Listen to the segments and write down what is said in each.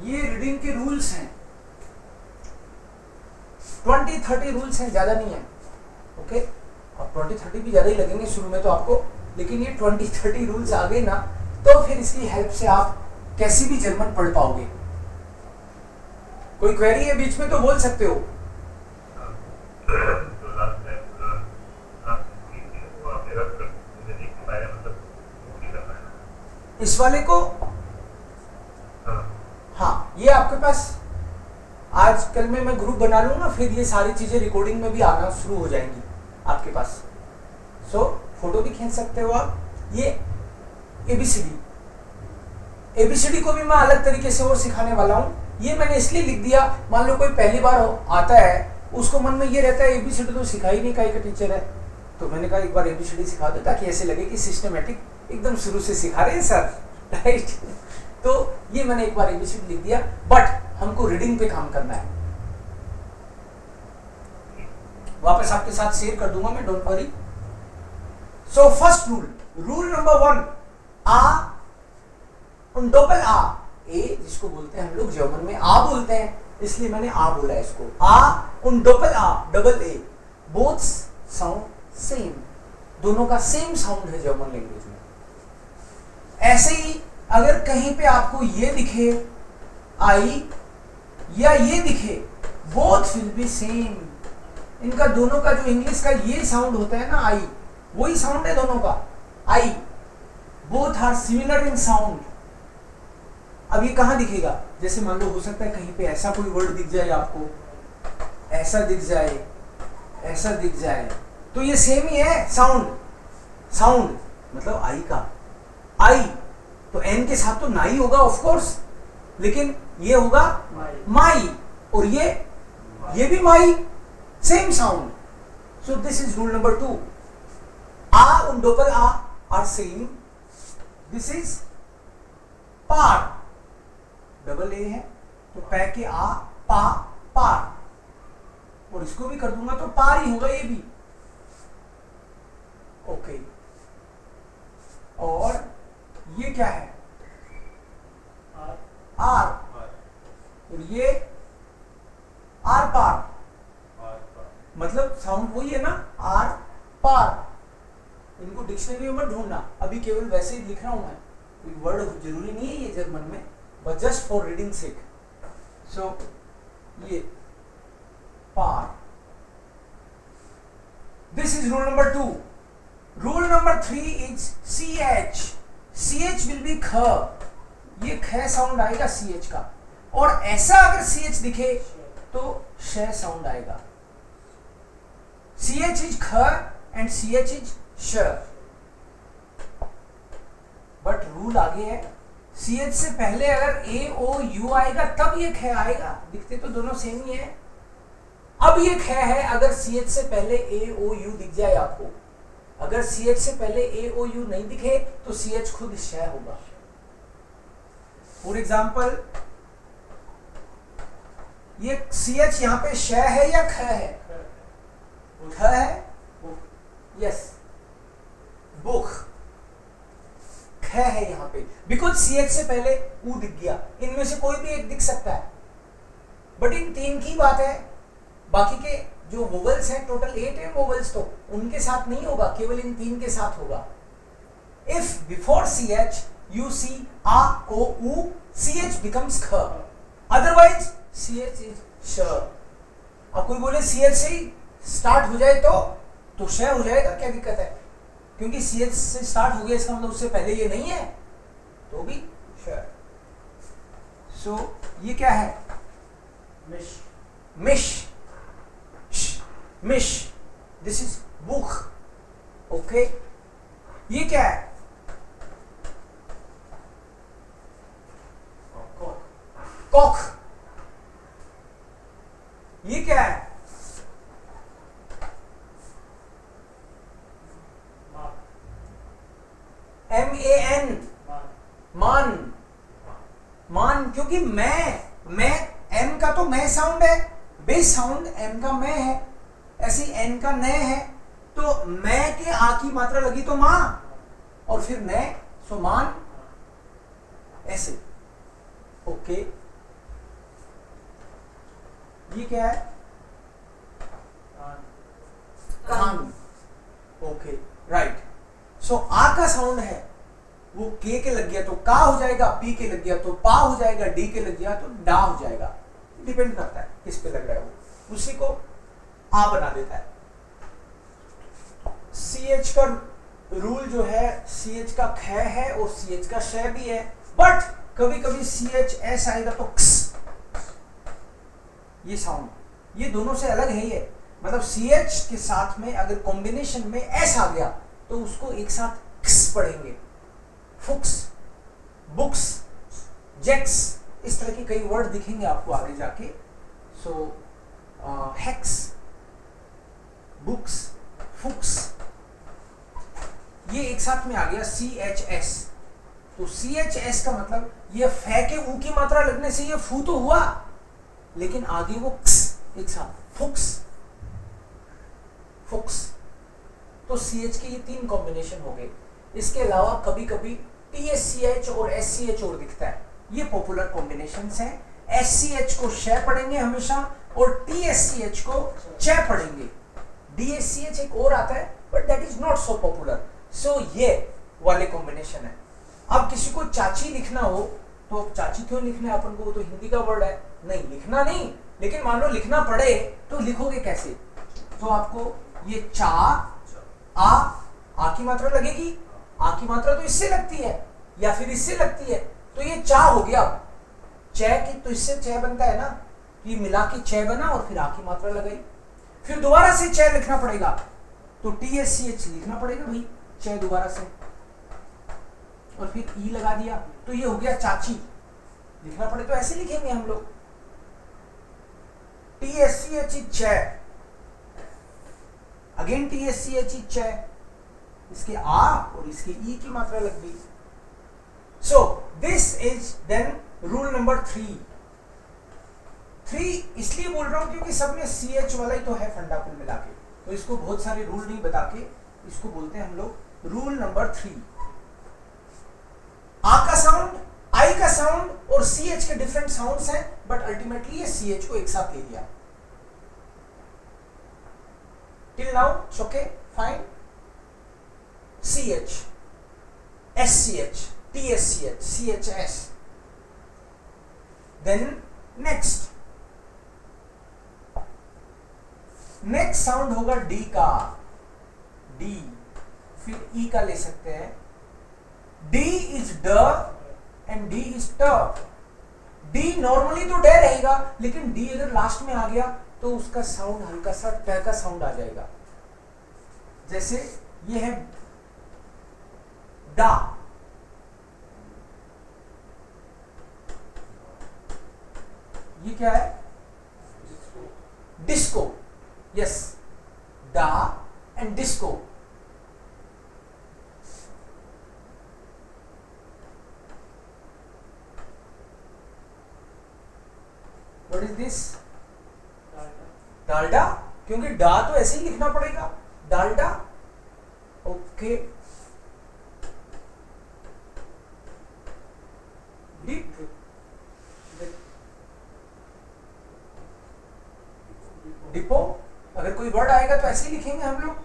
ये रीडिंग के रूल्स हैं, 20-30 रूल्स हैं, ज्यादा नहीं है। ओके, और 20-30 भी ज्यादा ही लगेंगे शुरू में तो आपको, लेकिन ये 20-30 रूल्स आ गए ना तो फिर इसकी हेल्प से आप कैसी भी जर्मन पढ़ पाओगे। कोई क्वेरी है बीच में तो बोल सकते हो। इस वाले को, हाँ, ये आपके पास आज कल में मैं ग्रुप बना लूंगा, फिर ये सारी चीजें रिकॉर्डिंग में भी आना शुरू हो जाएंगी आपके पास। सो फोटो भी खींच सकते हो आप। ये एबीसीडी को भी मैं अलग तरीके से और सिखाने वाला हूँ। ये मैंने इसलिए लिख दिया, मान लो कोई पहली बार आता है, उसको मन में ये रहता है एबीसीडी तो सिखा ही नहीं, काहे का टीचर है, तो मैंने कहा एक बार एबीसीडी सिखा दो ताकि ऐसे लगे कि सिस्टमेटिक एकदम शुरू से सिखा रहे हैं सर, राइट। तो ये मैंने एक बार एबीसीडी लिख दिया, बट हमको रीडिंग पे काम करना है। वापस आपके साथ शेयर कर दूंगा मैं, don't worry. So first rule number 1, आ und doppel आ, ए जिसको बोलते हैं हम लोग जर्मन में आ बोलते हैं, इसलिए मैंने आ बोला है इसको। आ und doppel आ, double A, both sound same, दोनों का सेम साउंड है जर्मन लैंग्वेज में। ऐसे ही अगर कहीं पे आपको ये दिखे आई या ये दिखे, बोथ विल बी सेम। इनका दोनों का जो इंग्लिश का ये साउंड होता है ना आई, वही साउंड है दोनों का, आई। Both are similar in sound. अब ये कहां दिखेगा, जैसे मान लो हो सकता है कहीं पे ऐसा कोई वर्ड दिख जाए आपको, ऐसा दिख जाए, ऐसा दिख जाए, तो ये सेम ही है साउंड मतलब आई का, आई तो एन के साथ तो नाई होगा ऑफ कोर्स, लेकिन ये होगा माई, और ये भी माई, same sound. So this is rule number 2, आ und doppel आ आर सेम। दिस इज पार, डबल ए है तो पै के आ, पा, पार, और इसको भी कर दूंगा तो पार ही होगा ये भी। ओके, और ये क्या है, आर, और ये आर पार, मतलब साउंड वही है ना, आर पार। इनको डिक्शनरी में ढूंढना, अभी केवल वैसे ही लिख रहा हूं मैं, कोई वर्ड जरूरी नहीं है ये जर्मन में, but just for reading sake. So ये पार, this is rule number 2। Rule number 3 is CH will be ख, ये ख साउंड आएगा CH का, और ऐसा अगर CH दिखे तो श साउंड आएगा। CH इज ख एंड CH इज श, बट रूल आगे है, CH से पहले अगर A O U आएगा तब ये ख आएगा, दिखते तो दोनों सेम ही है। अब ये ख है, अगर CH से पहले A O U दिख जाए आपको, अगर CH से पहले A O U नहीं दिखे तो CH खुद श होगा। फॉर एग्जाम्पल ये CH यहाँ पे श है या ख है, ख है, यस, बुख, ख है यहाँ पे, बिकॉज CH से पहले ऊ दिख गया। इनमें से कोई भी एक दिख सकता है, बट इन 3 की बात है, बाकी के जो वोवेल्स हैं टोटल 8 है वोवेल्स, तो उनके साथ नहीं होगा, केवल इन 3 के साथ होगा। If before CH you see आ ओ ऊ, CH becomes ख, अदरवाइज CH is श। अब कोई बोले CH से ही स्टार्ट हो जाए तो श हो जाएगा, क्या दिक्कत है, क्योंकि CH से स्टार्ट हो गया, इसका मतलब उससे पहले ये नहीं है तो भी श। सो ये क्या है, मिश, दिस इज बुख। ओके, ये क्या है, कॉक, ये क्या है, MAN, मान, क्योंकि मैं M का तो मैं साउंड है, बेस साउंड M का मैं है, ऐसे N का न है, तो मैं के आ की मात्रा लगी तो मां, और फिर न, सो मान, ऐसे। ओके, ये क्या है? कान। Okay right. सो आ का साउंड है वो के लग गया तो का हो जाएगा, पी के लग गया तो पा हो जाएगा, डी के लग गया तो डा हो जाएगा। डिपेंड करता है किस पे लग रहा है वो, उसी को आ बना देता है। CH का रूल जो है CH का ख है और CH का श भी है, बट कभी कभी CH S आएगा तो क्स, ये साउंड, ये दोनों से अलग है ये। मतलब CH के साथ में अगर कॉम्बिनेशन में S आ गया तो उसको एक साथ क्स पढ़ेंगे। फुक्स, बुक्स, जेक्स, इस तरह के कई वर्ड दिखेंगे आपको आगे जाके। सो हेक्स, बुक्स, फुक्स, ये एक साथ में आ गया CHS। तो CHS का मतलब ये फे के ऊ की मात्रा लगने से ये फू तो हुआ, लेकिन आगे वो क्स एक साथ, फुक्स, फुक्स। तो CH के ये 3 कॉम्बिनेशन हो गए। इसके अलावा कभी कभी TSCH और SCH और दिखता है, ये पॉपुलर कॉम्बिनेशंस हैं। SCH को श पढ़ेंगे हमेशा और TSCH को च पढ़ेंगे। DSCH एक और आता है but that is not so popular. So ये वाले कॉम्बिनेशन है। अब किसी को चाची लिखना हो तो चाची क्यों लिखना है अपन को, वो तो हिंदी का वर्ड है, नहीं लिखना नहीं, लेकिन मान लो लिखना पड़े तो लिखोगे कैसे? तो आपको ये चा आ की मात्रा लगेगी, आ की मात्रा तो इससे लगती है या फिर इससे लगती है, तो ये चा हो गया। च की तो इससे च बनता है ना, ये मिला के च बना और फिर आ की मात्रा लगाई, फिर दोबारा से च लिखना पड़ेगा तो TSCH लिखना पड़ेगा भाई, च दोबारा से, और फिर ई लगा दिया तो ये हो गया चाची। लिखना पड़े तो ऐसे लिखेंगे हम लोग, TSCH च, अगेन TSCH च, इसके आ और इसके ई की मात्रा लग गई। So this is then rule number 3 इसलिए बोल रहा हूं क्योंकि सब में CH वाला ही तो है फंडा कुल मिला के, तो इसको बहुत सारे रूल नहीं बता के इसको बोलते हैं हम लोग रूल नंबर 3। आ का साउंड, आई का साउंड और CH के डिफरेंट साउंड्स हैं, बट अल्टीमेटली ये CH को एक साथ ले लिया। Till now it's okay fine. CH, SCH, TSCH, CHS। Then next sound होगा D का, D, फिर E का ले सकते हैं। D is ड एंड D is ट। D नॉर्मली तो ड रहेगा, लेकिन D अगर लास्ट में आ गया तो उसका साउंड हल्का सा ट का साउंड आ जाएगा। जैसे ये है डा, ये क्या है? डिस्को। यस, डा and disco. What is this? Dalda, क्योंकि डा तो ऐसे ही लिखना पड़ेगा, डालडा। ओके, डिपो, अगर कोई वर्ड आएगा तो ऐसे ही लिखेंगे हम लोग।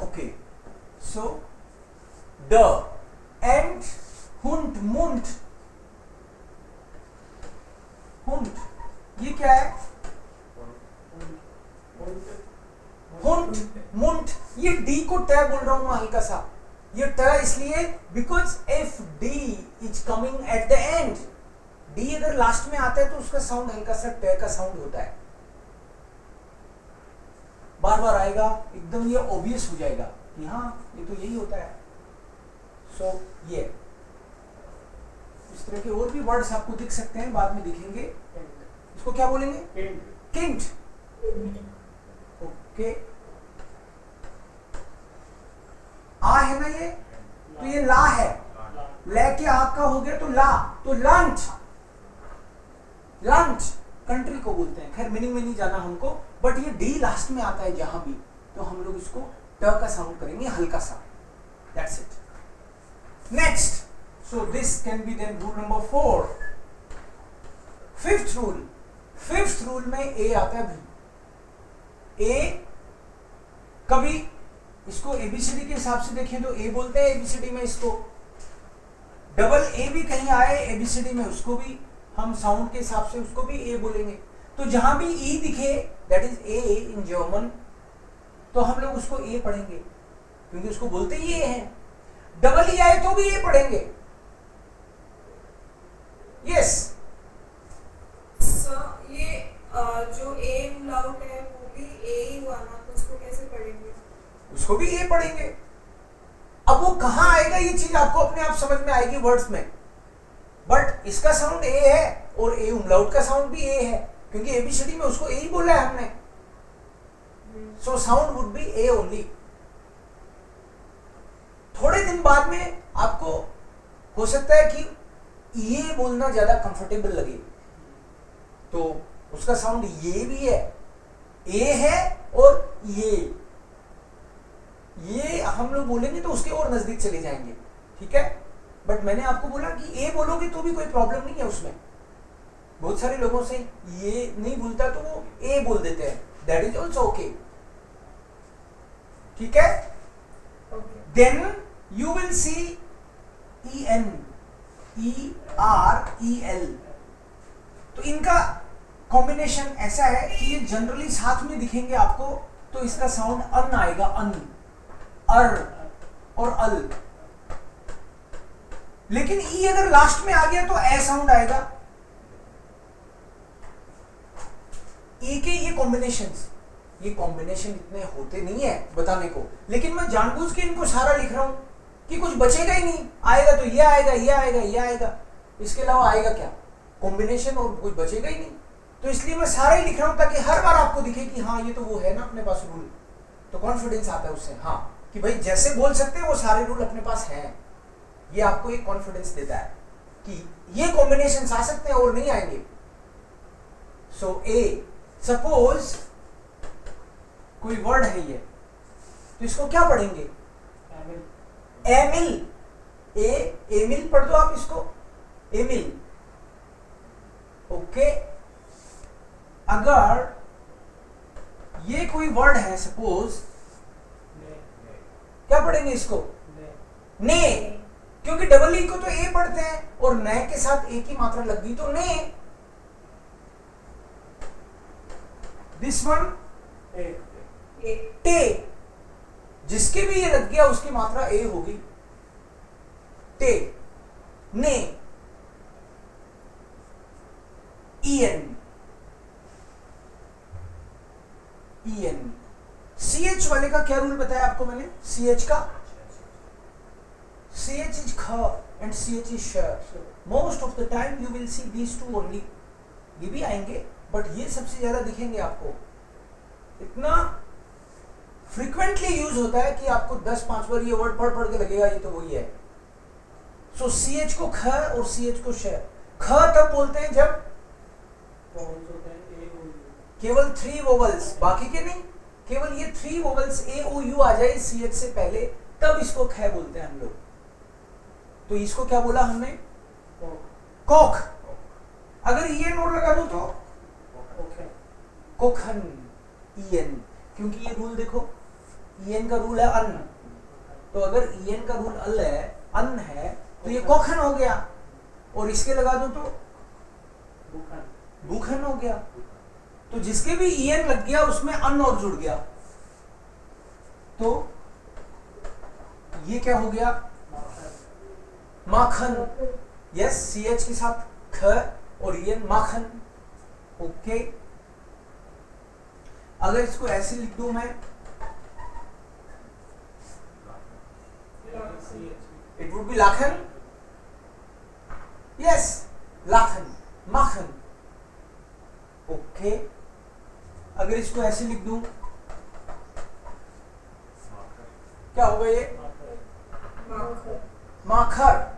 ओके, सो ड एंड हुंट, मुंट, हुंट, ये क्या है? हुंट, मुंट, ये डी को ट बोल रहा हूं हल्का सा, ये ट इसलिए because if D is coming at the and, D अगर लास्ट में आता है तो उसका साउंड हल्का सा ट का साउंड होता है, बार बार आएगा, एकदम ये ऑब्वियस हो जाएगा कि हाँ ये तो यही होता है। सो ये इस तरह के और भी वर्ड्स आपको दिख सकते हैं, बाद में दिखेंगे। इसको क्या बोलेंगे? किंट। ओके, आ है ना ये, तो ये ला है, ले के आपका हो गया तो ला, तो लंच, लंच कंट्री को बोलते हैं। खैर मीनिंग में नहीं जाना हमको, बट ये डी लास्ट में आता है जहां भी, तो हम लोग इसको ट का साउंड करेंगे हल्का सा। That's it. Next, so this can be then rule number 4। Fifth rule में ए आता है भी। ए कभी इसको एबीसीडी के हिसाब से देखें तो ए बोलते हैं एबीसीडी में, इसको डबल ए भी कहीं आए एबीसीडी में उसको भी हम साउंड के हिसाब से उसको भी ए बोलेंगे। तो जहां भी ई दिखे that is a in German, तो हम लोग उसको ए पढ़ेंगे क्योंकि उसको बोलते ही ए है। डबल ई आए तो भी ए पढ़ेंगे। यस सर ये जो ए लाउड है वो भी ए ही हुआ ना, तो उसको कैसे पढ़ेंगे? उसको भी ए पढ़ेंगे। अब वो कहां आएगा ये चीज आपको अपने आप समझ में आएगी वर्ड्स में, बट इसका साउंड ए है और ए उमलाउट का साउंड भी ए है क्योंकि एबीसीडी में उसको ए ही बोला है हमने। So sound would be A only. थोड़े दिन बाद में आपको हो सकता है कि ये बोलना ज्यादा कंफर्टेबल लगे, तो उसका साउंड ये भी है, ए है और ये हम लोग बोलेंगे तो उसके और नजदीक चले जाएंगे, ठीक है। बट मैंने आपको बोला कि ए बोलोगे तो भी कोई प्रॉब्लम नहीं है उसमें। बहुत सारे लोगों से ये नहीं बोलता तो वो ए बोल देते हैं, दैट इज ऑल्सो ओके, ठीक है। Then you will see ENEREL, तो इनका कॉम्बिनेशन ऐसा है कि ये जनरली साथ में दिखेंगे आपको, तो इसका साउंड अन आएगा, अन, अर और अल। लेकिन ई अगर लास्ट में आ गया तो ए साउंड आएगा। ई के ये कॉम्बिनेशन इतने होते नहीं है बताने को, लेकिन मैं जानबूझ के इनको सारा लिख रहा हूं कि कुछ बचेगा ही नहीं। आएगा तो ये आएगा, ये आएगा, ये आएगा, इसके अलावा आएगा क्या कॉम्बिनेशन, और कुछ बचेगा ही नहीं। तो इसलिए मैं सारा ही लिख रहा हूं ताकि हर बार आपको दिखे कि हाँ ये तो वो है ना अपने पास रूल, तो कॉन्फिडेंस आता है उससे, हाँ कि भाई जैसे बोल सकते हैं वो सारे रूल अपने पास हैं। ये आपको एक कॉन्फिडेंस देता है कि ये कॉम्बिनेशन आ सकते हैं और नहीं आएंगे। सो ए, सपोज कोई वर्ड है ये, तो इसको क्या पढ़ेंगे? एमिल। एमिल पढ़ दो आप इसको, एमिल, ओके। अगर ये कोई वर्ड है सपोज, क्या पढ़ेंगे इसको? ने, क्योंकि डबल ई को तो ए पढ़ते हैं और ने के साथ ए की मात्रा लग गई तो ने। दिस वन टे, जिसके भी ये लग गया उसकी मात्रा ए होगी, टे, ने, ईएन, ईएन। सीएच वाले का क्या रूल बताया आपको मैंने? सीएच का, CH is ख and CH is sh. Most of the time you will see these two only. ये भी आएंगे बट ये सबसे ज्यादा दिखेंगे आपको। इतना फ्रीक्वेंटली यूज होता है कि आपको 10-5 बार ये वर्ड पढ़ के लगेगा ये तो वही है। सो CH को ख और CH को श। ख तब बोलते हैं जब केवल 3 वोवल्स, बाकी के नहीं, केवल ये 3 वोवल्स ए ओ यू आ जाए CH से पहले, तब इसको ख बोलते हैं हम लोग। तो इसको क्या बोला हमने? कोख। अगर ईएन और लगा दो तो कोखन, ईएन, क्योंकि ये रूल देखो, ईएन का रूल है अन, तो अगर ईएन का रूल अल है, अन है, तो ये कोखन हो गया, और इसके लगा दो तो बुखन हो गया। तो जिसके भी ईएन लग गया उसमें अन और जुड़ गया, तो ये क्या हो गया? माखन। यस, सीएच के साथ ख और ईएन, माखन, ओके। अगर इसको ऐसे लिख दूं मैं, it would be Lakhan. Yes, Lakhan, Makhan, okay. अगर इसको ऐसे लिख दूं, क्या होगा ये? माखर।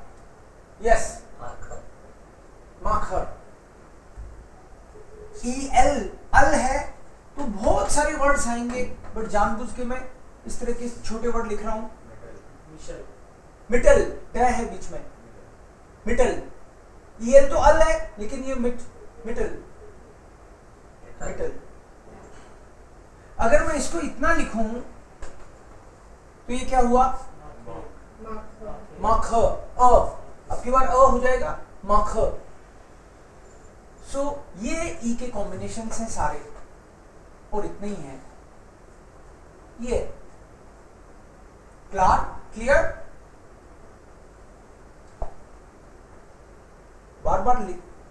यस, माखर। EL, अल है, तो बहुत सारे वर्ड्स आएंगे, बट जानबूझ के मैं इस तरह के छोटे वर्ड लिख रहा हूं। मिटल, ट है बीच में, मिटल। EL तो अल है, लेकिन ये मिट मिडल, मिडल। अगर मैं इसको इतना लिखूं तो ये क्या हुआ? माख। अ, अब की बार अ हो जाएगा माख। सो ये ई के कॉम्बिनेशन हैं सारे, और इतने ही हैं। ये क्लियर? बार बार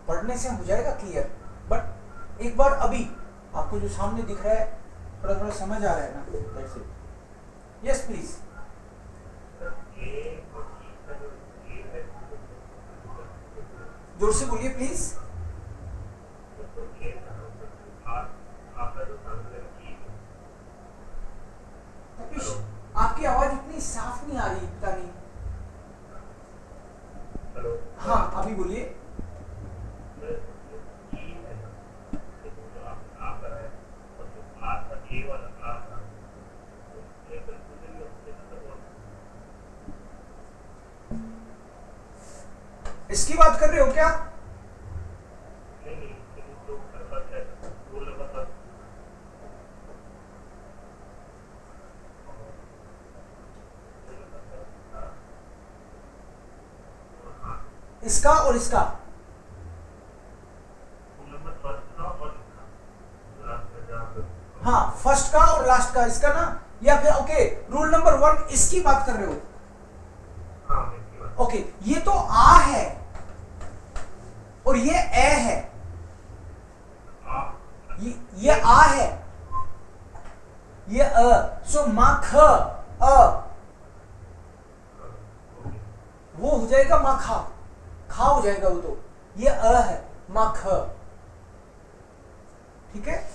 पढ़ने से हो जाएगा क्लियर, बट एक बार अभी आपको जो सामने दिख रहा है थोड़ा थोड़ा समझ आ रहा है ना? That's it. Yes please. जोर से बोलिए प्लीज। तपीश, आपकी आवाज इतनी साफ नहीं आ रही, पता नहीं। हाँ अभी बोलिए। इसकी बात कर रहे हो क्या? इसका और इसका? हाँ, फर्स्ट का और लास्ट का, इसका ना? या फिर ओके, रूल नंबर 1 इसकी बात कर रहे हो? ओके, ये तो आ है और ये ए है। ये आ है, ये अ। सो माख अ, वो हो जाएगा माखा, खा हो जाएगा वो। तो ये अ है, माख। ठीक है?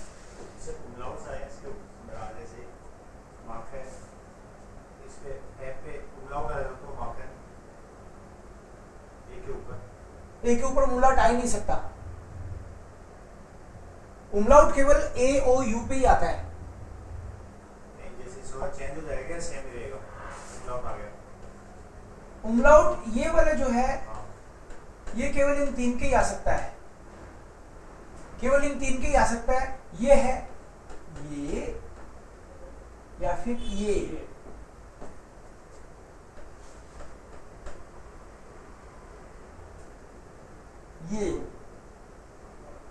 ए के ऊपर उमलाउट आ ही नहीं सकता। उमलाउट केवल ए ओ यू पे ही आता है। चेंज हो जाएगा, सेम रहेगा। उमलाउट आ गया। उमलाउट ये वाला जो है, ये केवल इन 3 के ही आ सकता है, केवल इन 3 के ही आ सकता है। ये है, ये, या फिर ये। ये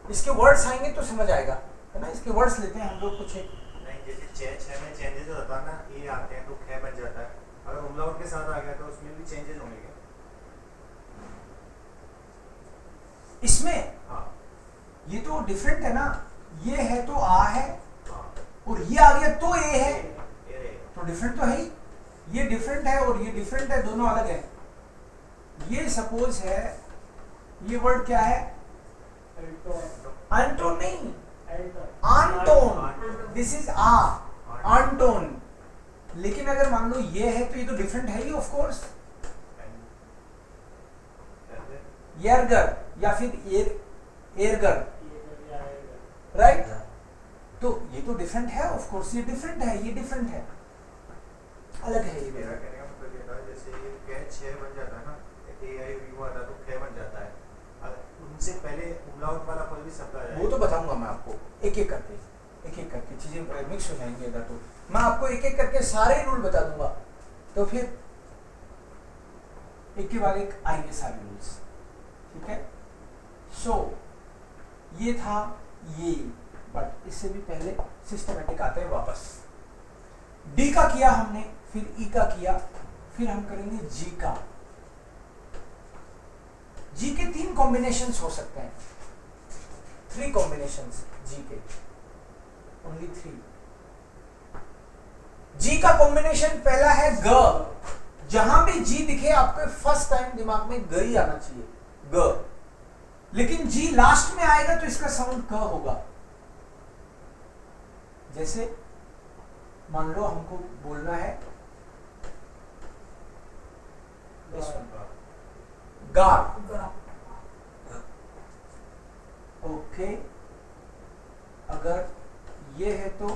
इसके वर्ड्स आएंगे तो समझ आएगा, है ना? इसके वर्ड्स लेते हैं हम लोग कुछ एक। नहीं, जैसे 6 में चेंजेस होता है ना, ये आते हैं तो ख बन जाता है। अगर उमलाउट के साथ आ गया तो उसमें भी चेंजेस होंगे क्या? इसमें हाँ, ये तो डिफरेंट है ना। ये है तो आ है, हाँ, और ये आ गया तो ए है, ये रहेगा। तो डिफरेंट तो है ही। ये डिफरेंट है और ये डिफरेंट है, दोनों अलग है। ये सपोज है, ये वर्ड क्या है? अंटोन नहीं, आंटोन। दिस इज आ, आंटोन। लेकिन अगर मान लो ये है तो ये तो डिफरेंट है ही ऑफ कोर्स। येरगर या फिर एरगर, राइट? तो ये तो डिफरेंट है ऑफ कोर्स, ये डिफरेंट है, ये डिफरेंट है, अलग है ये। मेरा कहने का मतलब ये था, जैसे ये क 6 बन जाता है ना, ए आई यू आता तो ख बन जाता है। उनसे पहले उमलाउट वाला कोई भी शब्द आ जाए, वो तो बताऊंगा मैं आपको एक एक करके चीजें मिक्स हो जाएंगी। अगर तो मैं आपको एक एक करके सारे रूल बता दूंगा, तो फिर एक के बाद एक आएंगे सारे रूल्स। ठीक है? सो ये था ये, बट इससे भी पहले सिस्टमेटिक आते हैं वापस। डी का किया हमने, फिर ई का किया, फिर हम करेंगे जी का। जी के 3 कॉम्बिनेशंस हो सकते हैं, 3 कॉम्बिनेशंस जी के, ओनली 3। जी का कॉम्बिनेशन पहला है ग। जहां भी जी दिखे आपके फर्स्ट टाइम दिमाग में ग ही आना चाहिए, ग। लेकिन जी लास्ट में आएगा तो इसका साउंड क होगा। जैसे मान लो हमको बोलना है गार, ओके। अगर ये है तो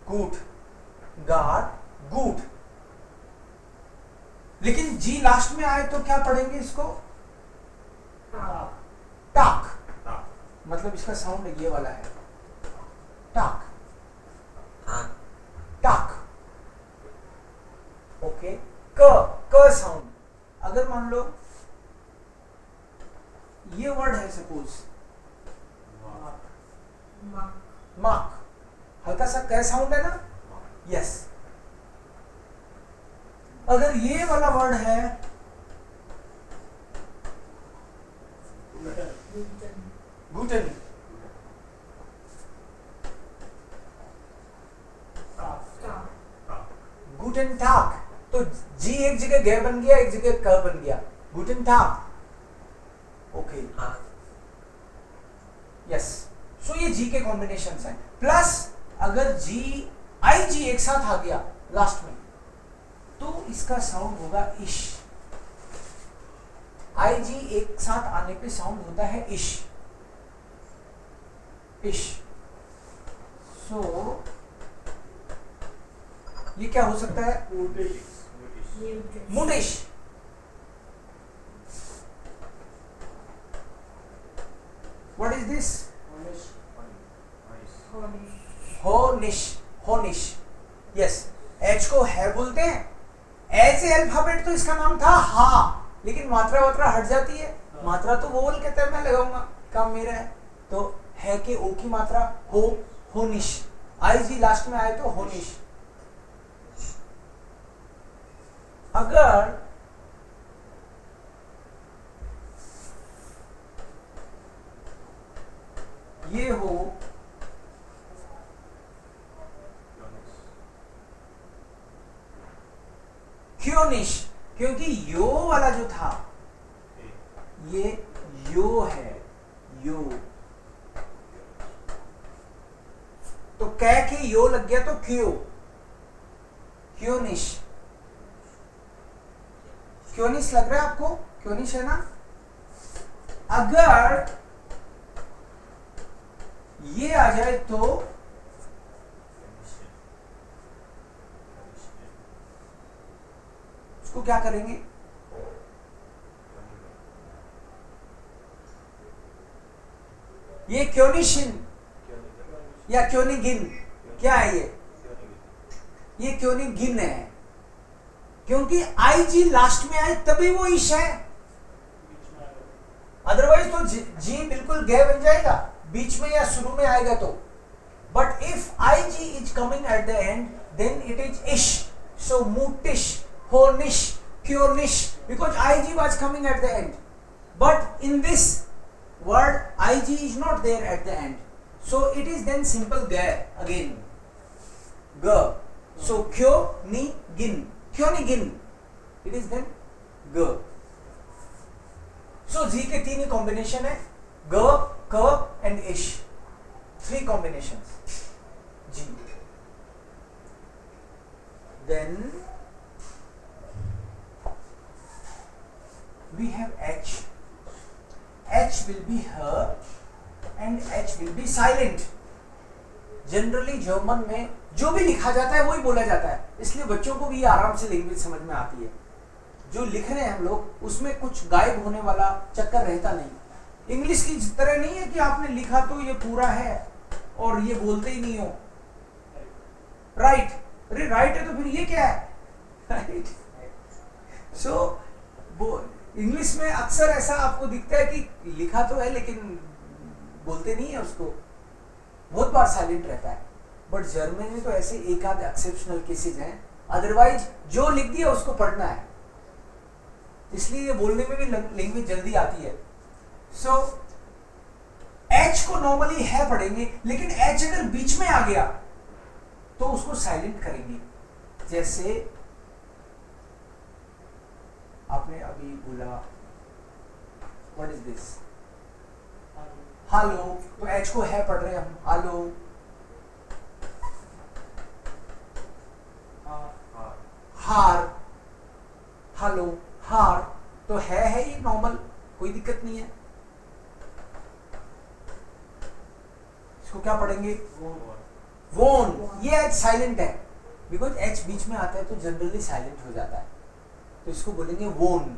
गूट, गार, गूट। लेकिन जी लास्ट में आए तो क्या पढ़ेंगे इसको? टाक, टाक, मतलब इसका साउंड ये वाला है, टाक, हाँ टाक। ओके, क साउंड। अगर मान लो ये वर्ड है सपोज वाक, मार्क, हल्का सा क साउंड है ना, यस। अगर ये वाला वर्ड है गुटन, टाक, गुटन टाक, तो जी एक जगह ग बन गया, एक जगह क बन गया, गुटन टाक। ओके, हाँ यस। सो ये जी के कॉम्बिनेशंस हैं। प्लस अगर जी आई जी एक साथ आ गया लास्ट में, तो इसका साउंड होगा इश। आई जी एक साथ आने पे साउंड होता है इश, इश। सो ये क्या हो सकता है? मुटिश। What is this? होनिश, होनिश, यस। एच को है बोलते हैं, एच ए अल्फाबेट तो इसका नाम था हा, लेकिन मात्रा वात्रा हट जाती है, मात्रा तो वोवल कहते हैं, मैं लगाऊंगा, काम मेरा है। तो है के ओ की मात्रा हो, होनिश। आई जी लास्ट में आए तो होनिश। अगर ये हो क्योनिश, क्योंकि यो वाला जो था ये यो है, यो, तो कह के यो लग गया तो क्यो, क्योनिश। क्योनिश लग रहा है आपको? क्योनिश है ना। अगर ये आ जाए तो उसको क्या करेंगे? ये क्योनिशिन या क्योनिगिन, क्या है ये क्योनिगिन है, क्योंकि आई जी लास्ट में आए तभी वो इश है, अदरवाइज तो जी बिल्कुल गे बन जाएगा बीच में या शुरू में आएगा तो। But if I G is coming at the end then it is इश। सो मुटिश, होनिश, क्योनिश, because I G was coming at the end, but in this word ig is not there at the end, so it is then simple ga again, g. So kyo ni gin, क्योनिगिन, it is then g. So g के तीन ही combination है, g, k and ish, 3 combinations g. Then we have h. H will be her and H will be silent. Generally German में जो भी लिखा जाता है वही बोला जाता है, इसलिए बच्चों को भी आराम से लैंग्वेज समझ में आती है। जो लिख रहे हैं हम लोग उसमें कुछ गायब होने वाला चक्कर रहता नहीं। इंग्लिश की तरह नहीं है कि आपने लिखा तो ये पूरा है और ये बोलते ही नहीं हो राइट। अरे राइट है तो फिर ये क्या है, राइट। सो इंग्लिश में अक्सर ऐसा आपको दिखता है कि लिखा तो है लेकिन बोलते नहीं है उसको, बहुत बार साइलेंट रहता है। बट जर्मन में तो ऐसे एक आध एक्सेप्शनल केसेस हैं, अदरवाइज जो लिख दिया उसको पढ़ना है, इसलिए ये बोलने में भी लैंग्वेज जल्दी आती है। सो एच को नॉर्मली है पढ़ेंगे, लेकिन एच अगर बीच में आ गया तो उसको साइलेंट करेंगे। जैसे आपने अभी बोला व्हाट इज दिस, हेलो, तो एच को है पढ़ रहे हैं हम, हेलो। हार, हेलो, हार, तो है ये नॉर्मल, कोई दिक्कत नहीं है। इसको क्या पढ़ेंगे? वोन। ये एच साइलेंट है, बिकॉज एच बीच में आता है तो जनरली साइलेंट हो जाता है, तो इसको बोलेंगे वोन।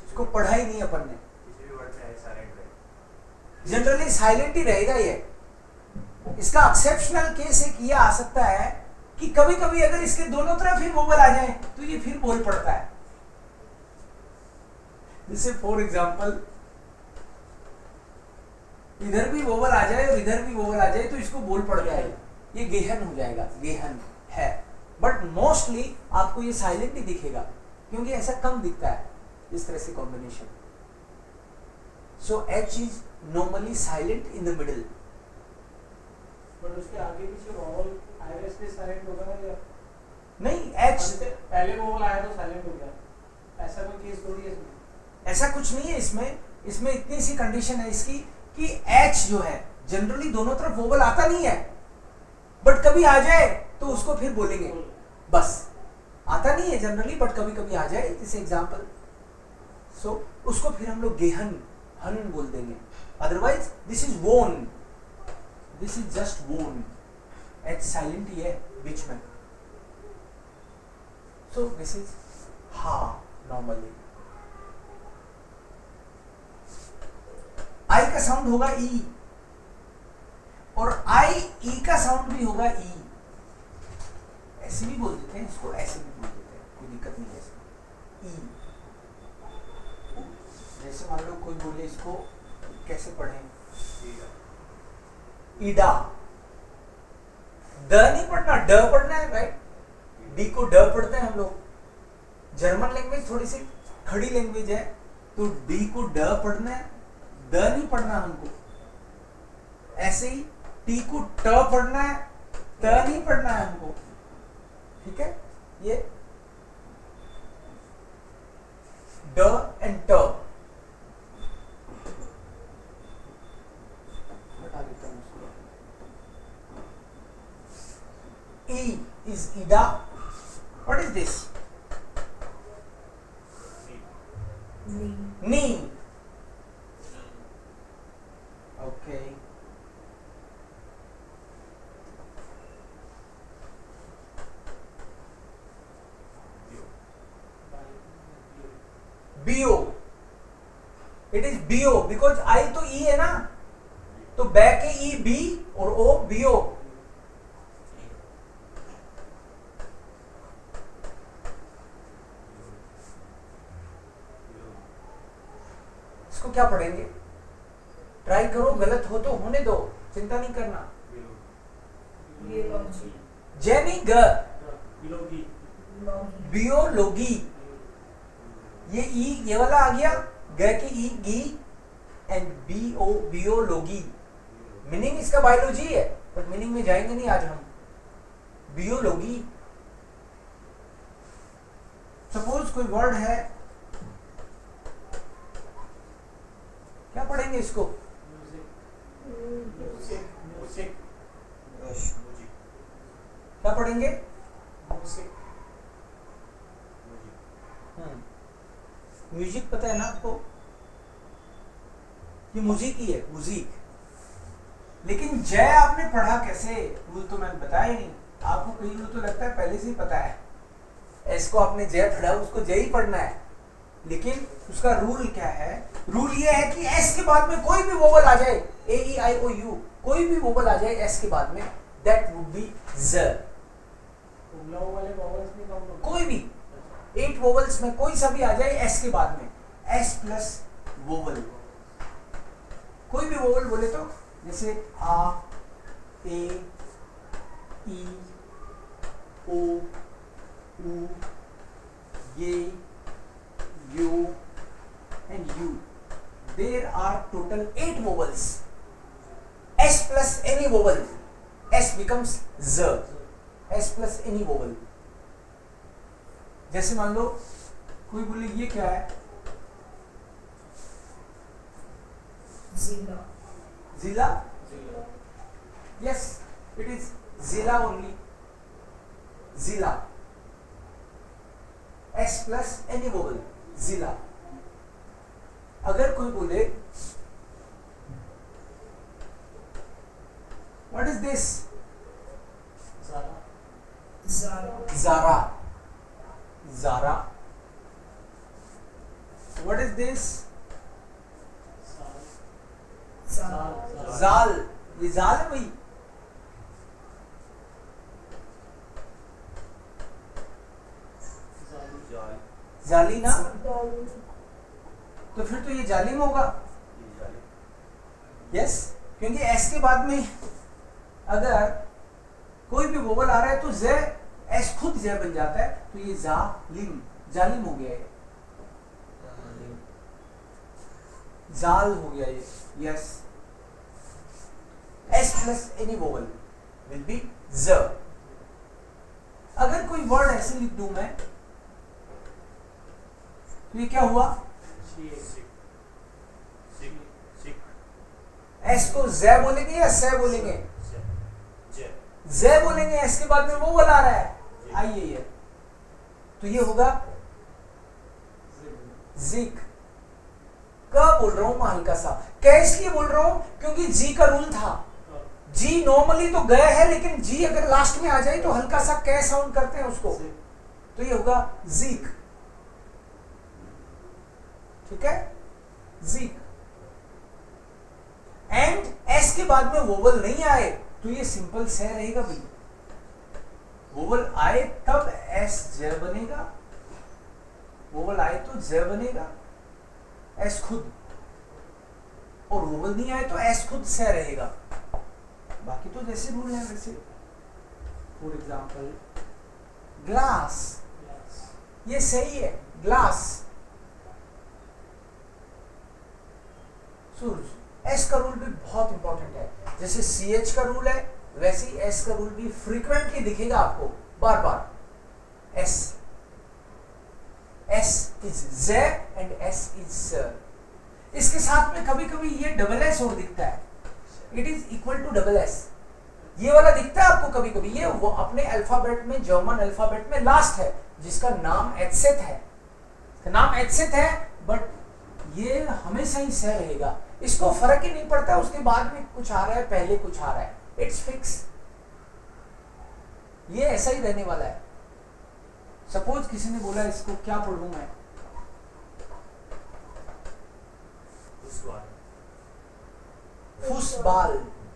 इसको पढ़ा ही नहीं अपन ने। जनरली साइलेंट ही रहेगा ये। इसका एक्सेप्शनल केस एक ये आ सकता है कि कभी कभी अगर इसके दोनों तरफ ही वोवल आ जाए तो ये फिर बोल पड़ता है। जैसे फॉर एग्जाम्पल इधर भी वोवल आ जाए और इधर भी वोवल आ जाए तो इसको बोल पड़ता है, ये गेहन हो जाएगा, गेहन है। बट मोस्टली आपको ये साइलेंट ही दिखेगा क्योंकि ऐसा कम दिखता है इस तरह से combination. So H is normally silent in the middle. But उसके आगे पीछे वोवल आएगा इसलिए साइलेंट होगा ना? या नहीं, एच पहले वोवल आया तो साइलेंट हो गया, ऐसा कोई केस थोड़ी है इसमें। ऐसा कुछ नहीं है इसमें। इसमें इतनी सी कंडीशन है इसकी कि एच जो है जनरली दोनों तरफ वोवल आता नहीं है, बट कभी आ जाए तो उसको फिर बोलेंगे। बस आता नहीं है जनरली, बट कभी कभी आ जाए, जैसे एग्जांपल। सो उसको फिर हम लोग गेहन, हन बोल देंगे। अदरवाइज दिस इज वोन, दिस इज जस्ट वोन। एच साइलेंट ही है बीच में। सो दिस इज हा नॉर्मली। आई का साउंड होगा ई, और आई ई का साउंड भी होगा ई। ऐसे भी बोल देते हैं इसको, ऐसे भी बोल देते हैं, कोई दिक्कत नहीं है इसमें। ई जैसे मान लो कोई बोले इसको कैसे पढ़ें, ईडा। द नहीं पढ़ना, ड पढ़ना है, राइट? डी को ड पढ़ते हैं हम लोग। जर्मन लैंग्वेज थोड़ी सी खड़ी लैंग्वेज है, तो डी को ड पढ़ना है, द नहीं पढ़ना हमको। ऐसे ही टी को ट पढ़ना है, त नहीं पढ़ना है हमको। ठीक है, ये ड एंड ट हटा देता हूं उसको। ई इज ईडा। What is this? नी। ओके, बीओ। इट इज बीओ बिकॉज आई तो ई है ना, तो बैक के ई बी और ओ बीओ। इसको क्या पढ़ेंगे? ट्राई करो, गलत हो तो होने दो, चिंता नहीं करना। जेनी ग, बियोलॉगी। ये ई ये वाला आ गया, ग के ई गी, एंड बीओ बियोलॉगी। मीनिंग इसका बायोलॉजी है, पर मीनिंग में जाएंगे नहीं आज हम। बियोलॉगी। सपोज कोई वर्ड है, क्या पढ़ेंगे इसको? क्या पढ़ेंगे? म्यूजिक पता है ना आपको? ये म्यूजिक ही है, म्यूजिक। लेकिन जय आपने पढ़ा कैसे? रूल तो मैंने बताया ही नहीं आपको। कई रूल तो लगता है पहले से ही पता है। एस को आपने जय पढ़ा, उसको जय ही पढ़ना है। लेकिन उसका रूल क्या है? रूल ये है कि एस के बाद में कोई भी वोवल आ जाए, ए ई आई ओ यू, कोई भी वोवल आ जाए एस के बाद में, दैट वुड बी ज। वाले वोवल्स नहीं काउंट होंगे? कोई भी 8 वोवल्स में कोई सा भी आ जाए एस के बाद में, एस प्लस वोवल। कोई भी वोवल बोले तो, जैसे आ, ए, ई, ओ, उ, ये, you and u. There are total 8 vowels. S plus any vowel, S becomes z. S plus any vowel. जैसे मान लो कोई बोले ये क्या है? Zilla. Zilla? Yes, it is Zilla only. Zilla. S plus any vowel. Zilla. अगर कोई बोले what is this? Zara. Zara. What is this? जाल, ये जाल है भाई। जाली ना, तो फिर तो ये जालिम होगा। यस, क्योंकि एस के बाद में अगर कोई भी वोवल आ रहा है तो जे, एस खुद जे बन जाता है, तो ये जालिम, जालिम हो गया ये, जाल हो गया ये। Yes, S plus any vowel will be ज। अगर कोई वर्ड ऐसे लिख दूं मैं, तो ये क्या हुआ? एस को ज बोलेंगे या से बोलेंगे? ज बोलेंगे, एस के बाद में वो बोला रहा है, आइए ये, तो ये होगा जिक। क्या बोल रहा हूं मैं हल्का सा, क्या इसलिए बोल रहा हूं क्योंकि जी का रूल था। जी नॉर्मली तो गए है, लेकिन जी अगर लास्ट में आ जाए तो हल्का सा कै साउंड करते हैं उसको, तो ये होगा जीक। ठीक है, जीक। एंड एस के बाद में वोवल नहीं आए तो ये सिंपल से रहेगा भाई। वोवल आए तब एस ज बनेगा, वोवल आए तो ज बनेगा, एस खुद, और वोवल नहीं आए तो एस खुद से रहेगा। बाकी तो जैसे रूल है वैसे। फॉर एग्जाम्पल ग्लास, ये सही है, ग्लास। सूरज, एस का रूल भी बहुत इंपॉर्टेंट है। जैसे सी एच का रूल है, वैसे ही एस का रूल भी फ्रीक्वेंटली दिखेगा आपको, बार बार। एस, एस इज ज एंड एस इज स। इसके साथ में कभी कभी ये डबल एस और दिखता है, it is equal to double S. ये वाला दिखता है आपको कभी कभी, ये वो अपने अल्फाबेट में, जर्मन अल्फाबेट में लास्ट है, जिसका नाम एचसेट है, नाम एचसेट है, बट ये हमेशा ही सह रहेगा। इसको फर्क ही नहीं पड़ता उसके बाद में कुछ आ रहा है, पहले कुछ आ रहा है, इट्स फिक्स। ये ऐसा ही रहने वाला है। सपोज किसी ने बोला इसको क्या पढ़ूं मैं, फुसबाल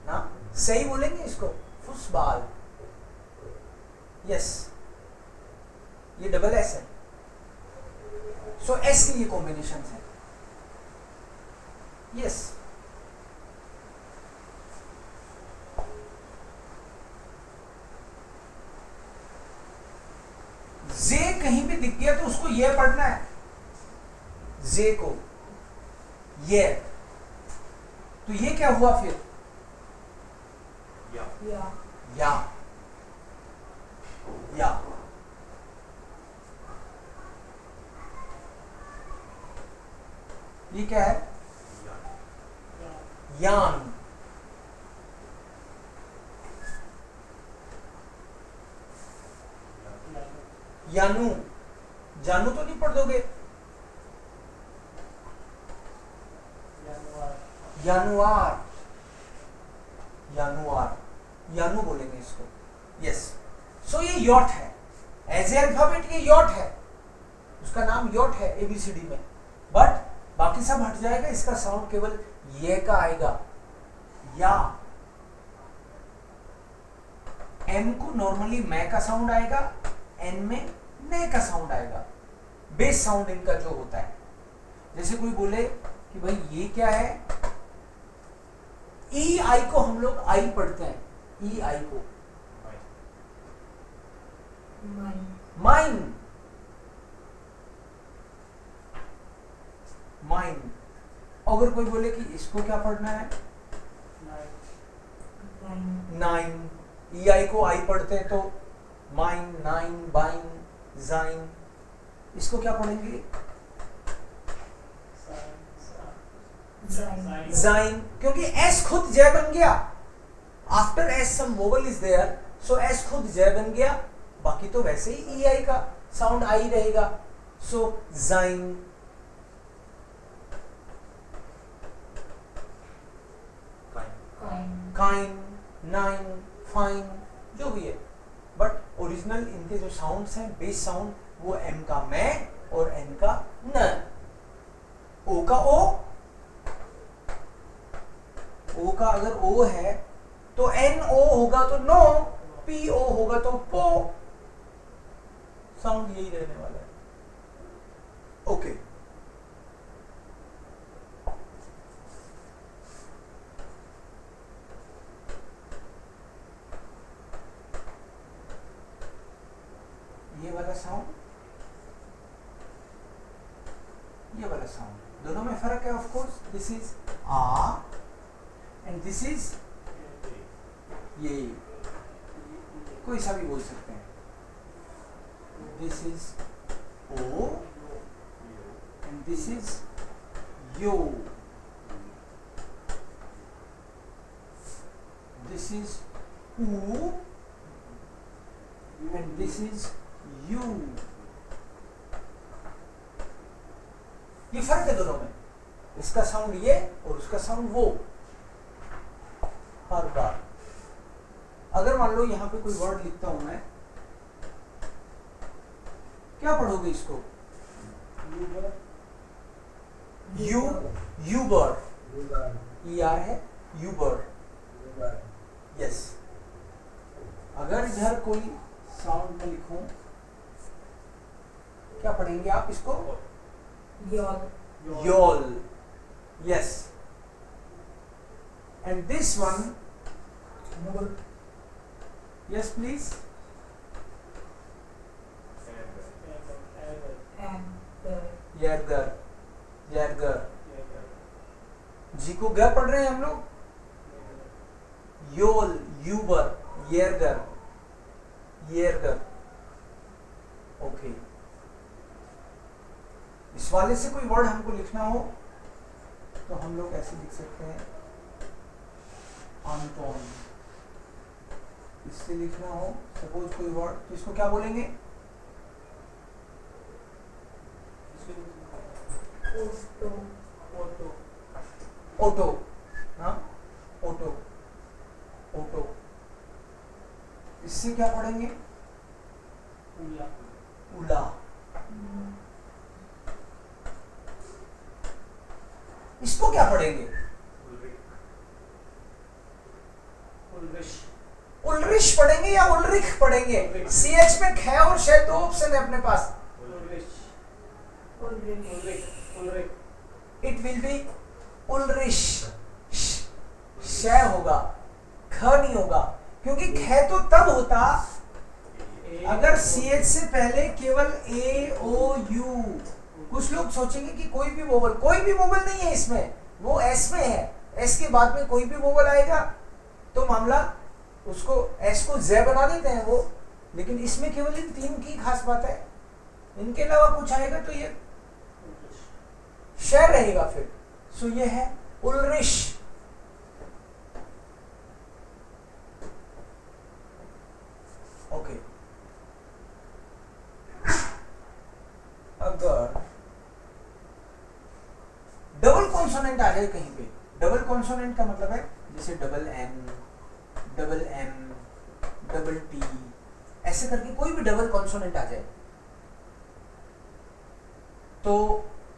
ना, सही बोलेंगे इसको, फुसबाल। यस, ये डबल एस है, सो एस के लिए कॉम्बिनेशन है। यस, जे कहीं भी दिख गया तो उसको ये पढ़ना है, जे को ये, तो ये क्या हुआ फिर? या, या। ये क्या है? यान। यानू, जानू तो नहीं पढ़ दोगे? यानुआर, यानुआर, यानू बोलेंगे इसको। यस, सो ये यॉट है, एज ए अल्फाबेट ये यॉट है, उसका नाम यॉट है एबीसीडी में, बट बाकी सब हट जाएगा, इसका साउंड केवल ये का आएगा, या। एम को नॉर्मली मैं का साउंड आएगा, एन में ने का साउंड आएगा, बेस साउंड इनका जो होता है। जैसे कोई बोले कि भाई ये क्या है, ई आई को हम लोग आई पढ़ते हैं, ई आई को माइन, माइन। अगर कोई बोले कि इसको क्या पढ़ना है, नाइन, ई आई को आई पढ़ते हैं तो माइन, नाइन, बाइन, जाइन। इसको क्या पढ़ेंगे? जाइन, क्योंकि एस खुद जय बन गया, after S some vowel is there, so S खुद जय बन गया, बाकी तो वैसे ही ई आई का साउंड आई रहेगा, सो जाइन। काइन, नाइन, फाइन, जो भी है, बट ओरिजिनल इनके जो साउंड्स हैं, बेस साउंड, वो एम का मैं और एन का न, ओ का ओ, का अगर ओ है तो एन ओ होगा तो नो, पी ओ होगा तो पो, साउंड यही रहने वाला है। ओके ये वाला साउंड, ये वाला साउंड, दोनों में फर्क है ऑफ कोर्स। दिस इज आ एंड दिस इज ये, कोई सा भी बोल सकते हैं। दिस इज ओ एंड दिस इज यो, दिस इज ऊ and this is you। ये फर्क है दोनों में, इसका साउंड ये और उसका साउंड वो। हर बार अगर मान लो यहां पे कोई वर्ड लिखता हूं मैं, क्या पढ़ोगे इसको? You, you bird, E R है, यू बर्ड। यस, अगर इधर कोई साउंड में लिखूं, क्या पढ़ेंगे आप इसको? योल। योल। Yes, and this one, yes please. यर्गर, यर्गर। जी को ग पढ़ रहे हैं हम लोग। योल, यूबर, यर्गर, यर्गर। ओके, इस वाले से कोई वर्ड हमको लिखना हो तो हम लोग ऐसे लिख सकते हैं, आंटोन। इससे लिखना हो सपोज कोई वर्ड, तो इसको क्या बोलेंगे? ओटो। हाँ, ओटो, ओटो। इससे क्या पढ़ेंगे? उला। उला। इसको क्या पढ़ेंगे? उल्रिश। उल्रिश पढ़ेंगे या उल्रिख पढ़ेंगे? सीएच में ख और श दो ऑप्शन है अपने पास। उल्रिश। उल्रिश। उल्रिख। उल्रिख। इट विल बी उल्रिश। श होगा, ख नहीं होगा, क्योंकि ख तो तब होता अगर सीएच से पहले केवल ए ओ यू। कुछ लोग सोचेंगे कि कोई भी वोवल, कोई भी वोवल नहीं है इसमें, वो एस में है। एस के बाद में कोई भी वोवल आएगा तो मामला उसको एस को जे बना देते हैं वो, लेकिन इसमें केवल इन तीन की खास बात है। इनके अलावा कुछ आएगा तो ये शहर रहेगा फिर। सो ये है उल्रिश। ओके, अगर डबल कॉन्सोनेंट आ जाए कहीं पे, डबल कॉन्सोनेंट का मतलब है जैसे double N, double M, double T, ऐसे करके कोई भी डबल कॉन्सोनेंट आ जाए तो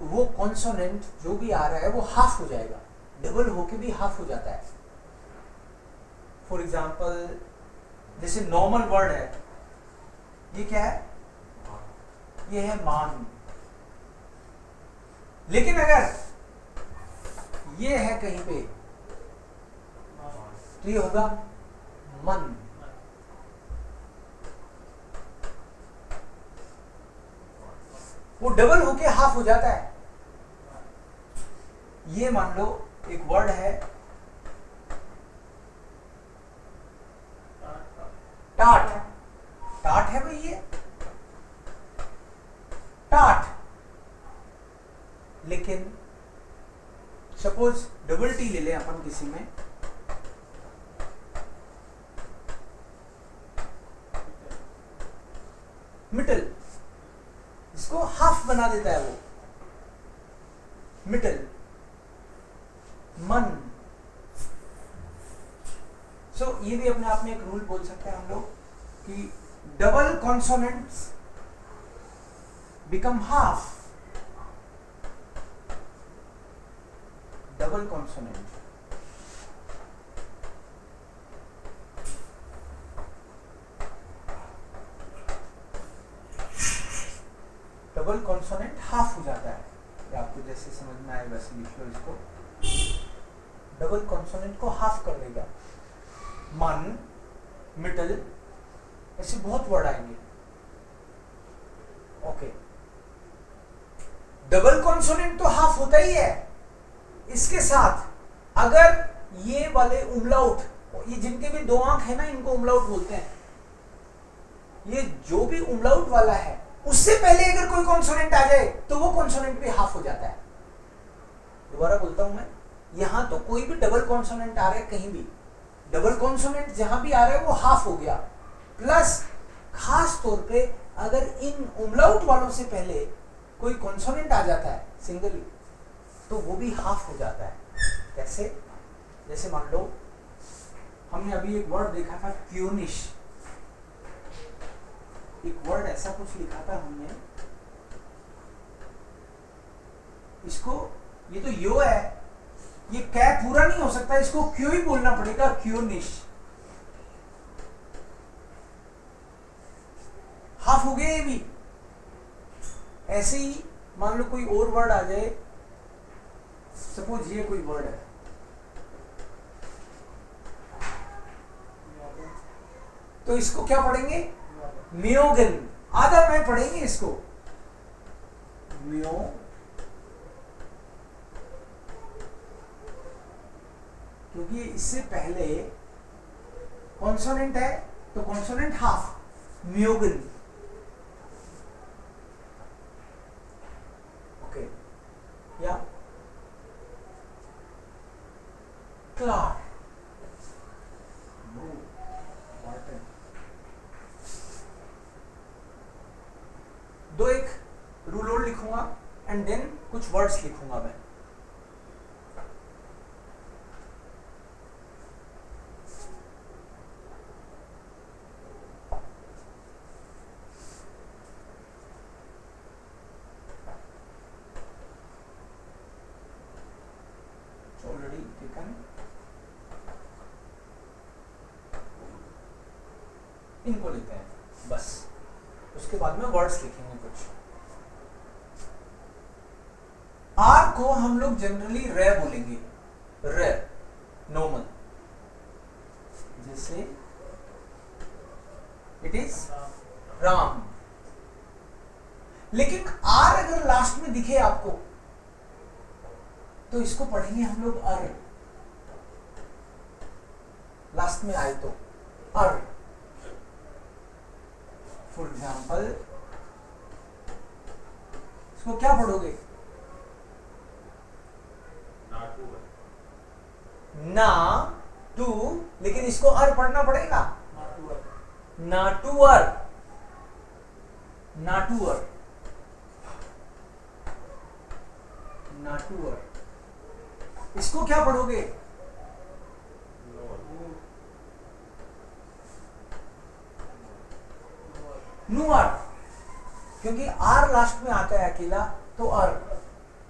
वो कॉन्सोनेंट जो भी आ रहा है वो हाफ हो जाएगा, डबल होके भी हाफ हो जाता है। फॉर एग्जाम्पल जैसे नॉर्मल वर्ड है, ये क्या है? ये है मान। लेकिन अगर ये है कहीं पे तो ये होगा मन। वो डबल होके हाफ हो जाता है। ये मान लो एक वर्ड है टाट। टाट है भाई, ये टाट। लेकिन सपोज डबल टी ले लें अपन किसी में, मिटल, इसको हाफ बना देता है वो, मिटल, मन। सो ये भी अपने आप में एक रूल बोल सकते हैं हम लोग कि double consonants become half. Double consonant half हो जाता है। ये आपको जैसे समझ में आए वैसे लिख लो इसको। डबल कॉन्सोनेंट को हाफ कर देगा। मन, मिडल, ऐसे बहुत वर्ड आएंगे। ओके, डबल कॉन्सोनेंट तो हाफ होता ही है। इसके साथ अगर ये वाले उमलाउट, ये जिनके भी दो आंख है ना, इनको उमलाउट बोलते हैं। ये जो भी उमलाउट वाला है उससे पहले अगर कोई कॉन्सोनेंट आ जाए तो वो कॉन्सोनेंट भी हाफ हो जाता है। दोबारा बोलता हूं मैं, यहां तो कोई भी डबल कॉन्सोनेंट आ रहा है, कहीं भी डबल कॉन्सोनेंट जहां भी आ रहा है वो हाफ हो गया। प्लस खास तौर पे अगर इन उमलाउट वालों से पहले कोई कॉन्सोनेंट आ जाता है सिंगली, तो वो भी हाफ हो जाता है। कैसे? जैसे मान लो हमने अभी एक वर्ड देखा था क्यूनिश, एक वर्ड ऐसा कुछ लिखा था हमने, इसको, ये तो यो है, ये कै पूरा नहीं हो सकता, इसको क्यों ही बोलना पड़ेगा, क्यूनिश। हाफ हो गया ये भी। ऐसे ही मान लो कोई और वर्ड आ जाए, सपोज ये कोई वर्ड है, तो इसको क्या पढ़ेंगे? म्योगन। आधा में पढ़ेंगे इसको म्यो, क्योंकि इससे पहले कॉन्सोनेंट है तो कॉन्सोनेंट हाफ, म्योगन। ओके, या क्लार, दो एक रूल और लिखूंगा एंड देन कुछ वर्ड्स लिखूंगा मैं। ऑलरेडी टेकन, इनको लेते हैं बस, उसके बाद में वर्ड्स लिखेंगे कुछ। आर को हम लोग जनरली रे बोलेंगे, रे, नॉर्मल, जैसे इट इज राम। लेकिन आर अगर लास्ट में दिखे आपको तो इसको पढ़ेंगे हम लोग अर, लास्ट में आए तो अर। फॉर एग्जाम्पल इसको क्या पढ़ोगे? ना टू, लेकिन इसको अर पढ़ना पड़ेगा, नाटूअर, नाटूअर, नाटूअर। इसको क्या पढ़ोगे? नुअर, क्योंकि आर लास्ट में आता है अकेला तो अर,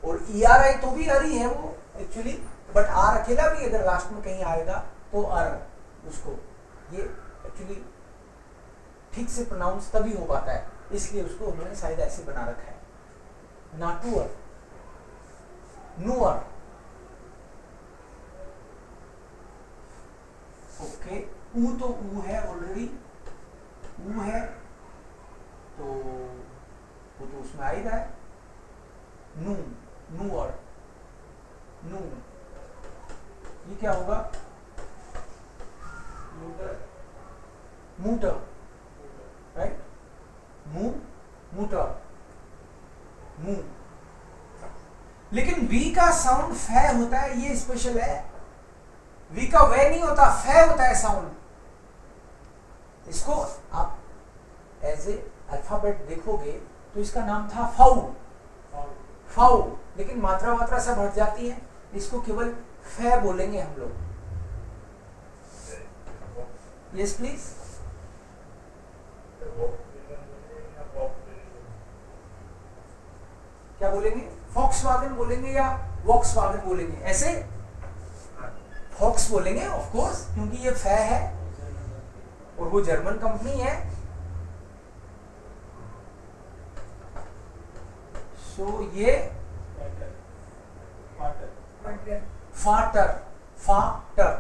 और ई आर आई तो भी अर ही है वो एक्चुअली, बट आर अकेला भी अगर लास्ट में कहीं आएगा तो अर, उसको ये एक्चुअली ठीक से प्रोनाउंस तभी हो पाता है, इसलिए उसको उन्होंने शायद ऐसे बना रखा है, नाटूअर, नुअर। ओके, ऊ तो ऊ है ऑलरेडी, ऊ है तो वो तो उसमें आ ही रहा है, नू, नुअर, नू, ये क्या होगा? मूटर, राइट, मू, मूटर, मू। लेकिन वी का साउंड फै होता है, ये स्पेशल है। वी का वे नहीं होता, फै होता है साउंड। इसको आप एज ए अल्फाबेट देखोगे तो इसका नाम था फाउ, फाउ, लेकिन मात्रा मात्रा सब हट जाती है, इसको केवल फै बोलेंगे हम लोग। Yes please. क्या बोलेंगे? फॉक्सवागन बोलेंगे या वॉक्सवागन बोलेंगे? ऐसे फॉक्स बोलेंगे ऑफ कोर्स, क्योंकि ये फै है और वो जर्मन कंपनी है। सो ये मटर फाटर, फाटर,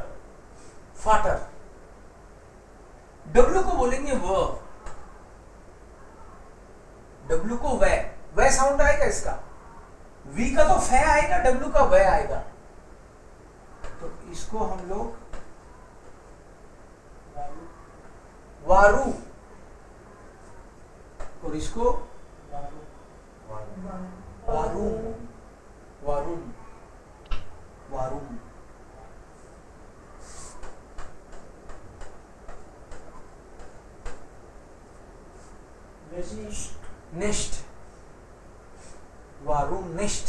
फाटर। डब्ल्यू को बोलेंगे व, डब्ल्यू को वह साउंड आएगा इसका। वी का तो फे आएगा, डब्ल्यू का वह आएगा। तो इसको हम लोग वारू, और इसको वारूम, वारूम, वारूम। निष्ठ, वारूम निष्ठ।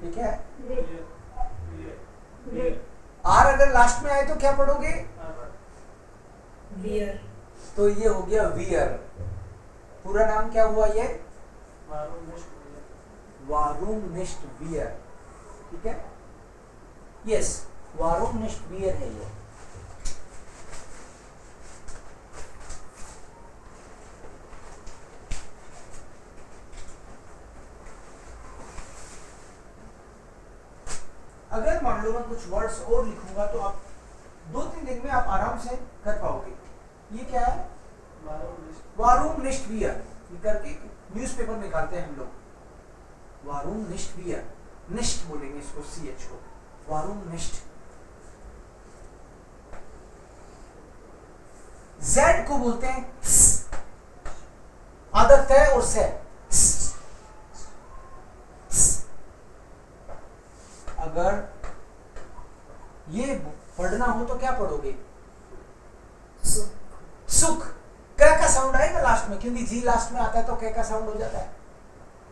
ठीक है। आर अगर लास्ट में आए तो क्या पढ़ोगे? बियर तो ये हो गया वियर। पूरा नाम क्या हुआ ये? वारूमनिष्ठ वियर। ठीक है, यस, वारूमनिष्ठ वियर है ये। अगर मान लो मैं कुछ वर्ड्स और लिखूंगा तो आप 2-3 दिन में आप आराम से कर पाओगे। ये क्या है? वारूमनिष्ठ वियर। ये करके न्यूज़पेपर निकालते हैं हम लोग। वारूमनिष्ठ वियर, निष्ठ बोलेंगे इसको, CH को, वारूमनिष्ठ। Z को बोलते हैं आदत है और से। अगर ये पढ़ना हो तो क्या पढ़ोगे? सुख। क का साउंड आएगा लास्ट में, क्योंकि जी लास्ट में आता है तो क का साउंड हो जाता है।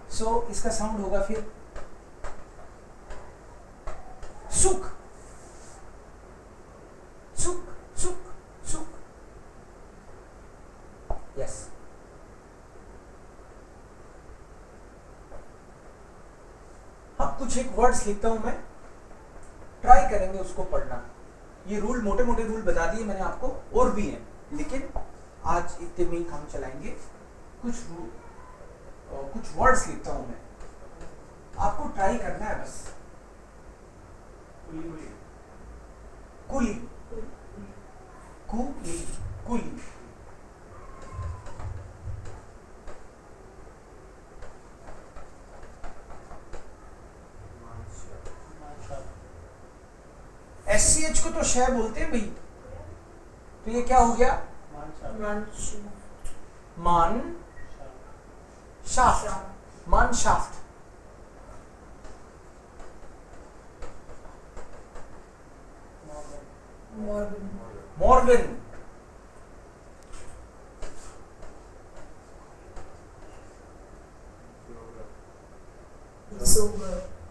सो इसका साउंड होगा फिर सुख, सुख, सुख, सुख। यस। अब कुछ एक वर्ड्स लिखता हूं मैं, ट्राई करेंगे उसको पढ़ना। ये रूल, मोटे मोटे रूल बता दिए मैंने आपको, और भी हैं, लेकिन आज इतने में ही काम चलाएंगे। कुछ कुछ वर्ड्स लिखता हूं मैं, आपको ट्राई करना है बस। कुली, कुली, कुली। SCH को तो शय बोलते हैं भाई, तो ये क्या हो गया? मान शाफ्ट, मान शाफ्ट। मॉर्गन,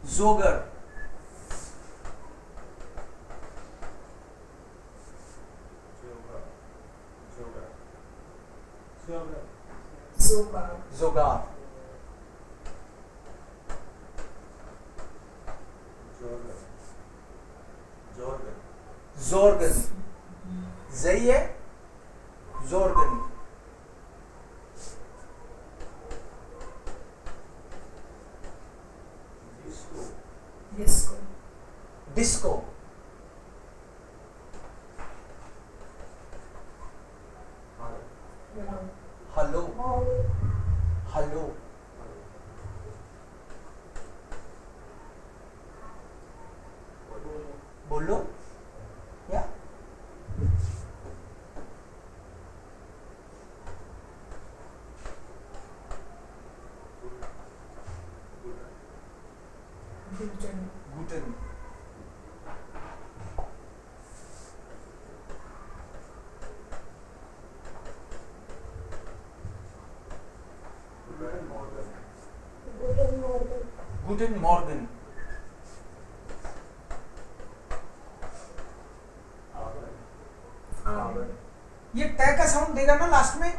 जोगर, जोगार, जोर्गन, सही है, जोर्गन। Disco, hello, hello. बोलो क्या? गुटन, गुटन मॉर्गन, ये ट का साउंड देगा ना लास्ट में,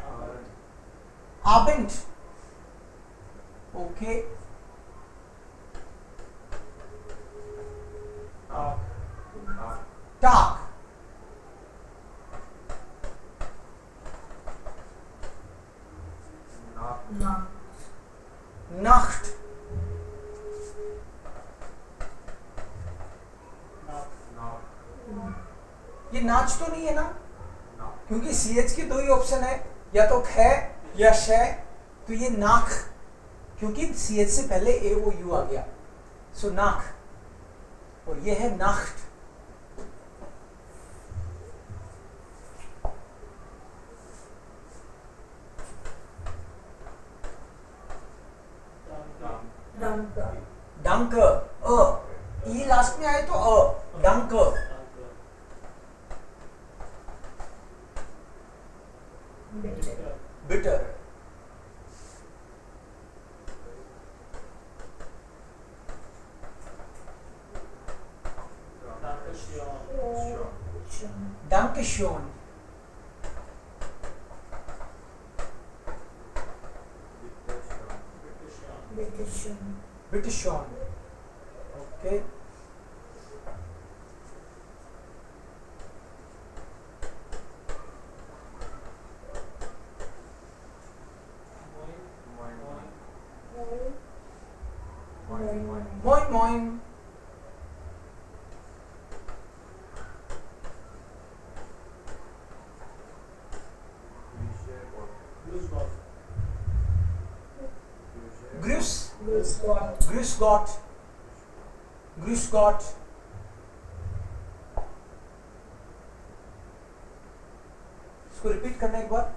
आबेंट। ओके, टाक, ना नाख्ट, ये नाच तो नहीं है ना, क्योंकि CH की दो ही ऑप्शन है, या तो ख या श, तो ये नाख, क्योंकि CH से पहले AOU आ गया, सो नाख, और ये है नाख्ट। डंक डंक, ई लास्ट में आए तो डंक। बिटर, डंकेशन, बिटिशन, ओके। मोइन मोइन, ग्रुस, ग्रुस गॉट, ग्रुस गॉट, इसको रिपीट करना एक बार।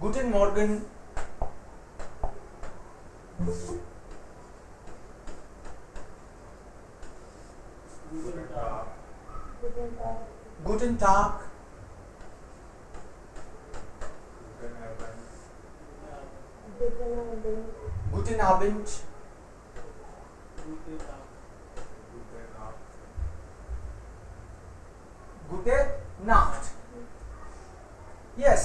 गुटेन मॉर्गन, गुटेन टाग, गुटेन आबेंड, गुटे नाख्ट, यस।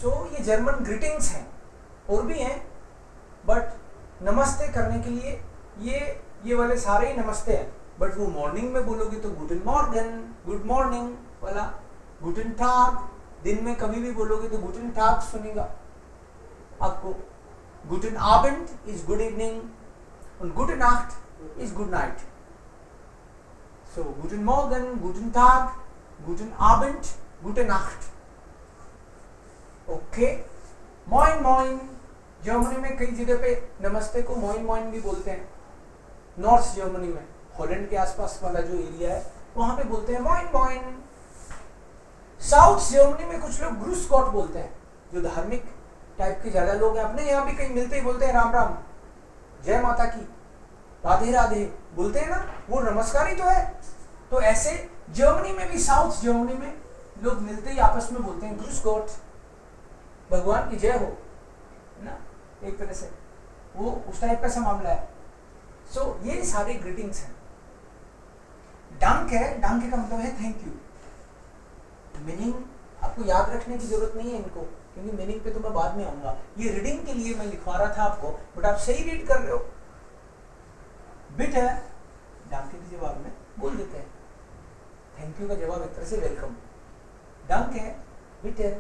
सो ये जर्मन ग्रीटिंग्स हैं, और भी हैं, बट नमस्ते करने के लिए ये वाले सारे ही नमस्ते हैं, बट वो मॉर्निंग में बोलोगे तो गुटेन मॉर्गन, गुड मॉर्निंग वाला, गुटेन टाग, दिन में कभी भी बोलोगे तो गुटेन टाग सुनेगा आपको, गुटेन आबेंड इज गुड इवनिंग, और गुटे नाख्ट इज गुड नाइट। सो गुटेन मॉर्गन, गुटेन टाग, गुटेन आबेंड, गुटे नाख्ट, ओके। मोइन मोइन, जर्मनी में कई जगह पे नमस्ते को मोइन मोइन भी बोलते हैं। नॉर्थ जर्मनी में, हॉलैंड के आसपास वाला जो एरिया है, वहां पे बोलते हैं मोइन मोइन। साउथ जर्मनी में कुछ लोग ग्रुस गॉट बोलते हैं, जो धार्मिक टाइप के ज्यादा लोग हैं। अपने यहाँ भी कहीं मिलते ही बोलते हैं राम राम, जय माता की, राधे राधे बोलते हैं ना, वो नमस्कार ही तो है। तो ऐसे जर्मनी में भी, साउथ जर्मनी में लोग मिलते ही आपस में बोलते हैं ग्रुस गॉट, भगवान की जय हो ना, एक तरह से वो उस टाइप का सा मामला है। सो ये सारे ग्रीटिंग्स हैं। डंक है, डंक का मतलब है थैंक यू। मीनिंग आपको याद रखने की जरूरत नहीं है इनको, क्योंकि मीनिंग पे तो मैं बाद में आऊंगा। ये रीडिंग के लिए मैं लिखवा रहा था आपको, बट आप सही रीड कर रहे हो। बिट है, डंक के जवाब में बोल देते हैं थैंक यू का जवाब एक तरह से वेलकम। डंक है, बिट है,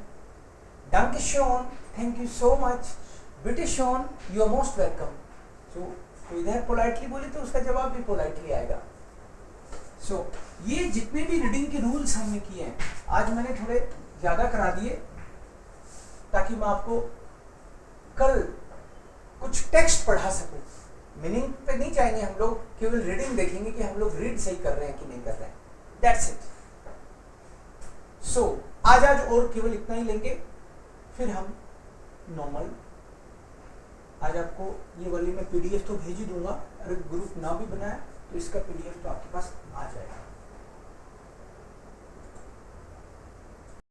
डंक शोन, थैंक यू सो मच, बिट शोन, यू आर मोस्ट वेलकम। तो इधर पोलाइटली बोले तो उसका जवाब भी पोलाइटली आएगा। सो ये जितने भी रीडिंग के रूल्स हमने किए हैं, आज मैंने थोड़े ज्यादा करा दिए ताकि मैं आपको कल कुछ टेक्स्ट पढ़ा सकूं। मीनिंग पे नहीं जाएंगे हम लोग, केवल रीडिंग देखेंगे कि हम लोग रीड सही कर रहे हैं कि नहीं कर रहे हैं। That's it. सो आज और केवल इतना ही लेंगे, फिर हम नॉर्मल। आज आपको ये वाली मैं PDF तो भेज ही दूंगा, अगर ग्रुप ना भी बनाया तो इसका PDF तो आपके पास आ जाएगा।